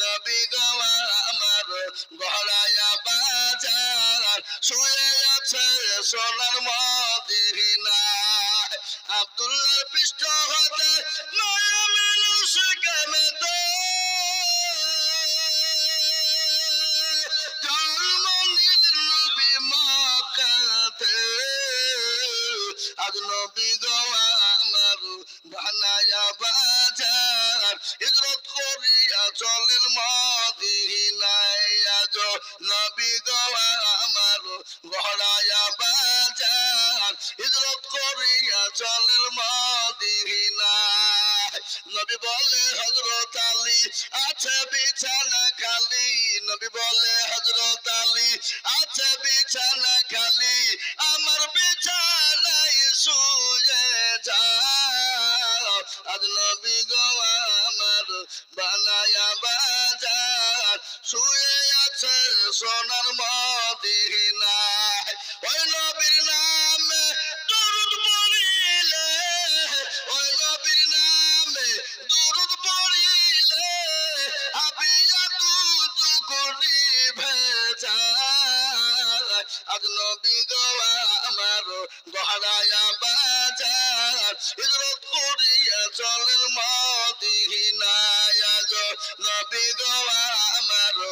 নবী গো আমার গড়াইয়া বাজার শুয়ে আছে সোনার মদিনায় আব্দুল্লাহর পৃষ্ঠ হতে নয়া মানুষ কেমেতে জন্ম নিলেন নবী মক্কাতে আজ নবী গো আমার বানায়া বাজার হিজরত করিয়া চলেন মদিনায় আজ নবী গো আমার গড়াইয়া বাজার হিজরত করিয়া চলেন মদিনায় নবী বলে হযরত আলী আছে বিছানা খালি নবী বলে হযরত আলী আছে বিছানা খালি আমার বিছানায় শুয়ে যাও আজ নবী গো আমার বানায়া বাজার শুয়ে আছে সোনার মদিনায় ওই নবীর নামে দরুদ পড়িলে ওই নবীর নামে দরুদ পড়িলে আবিয়া দুধ কোটি ভেজা আজ নবী গো আমার গড়াইয়া বাজার হিজরত করিয়া চলেন মদিনায় আজ নবী গো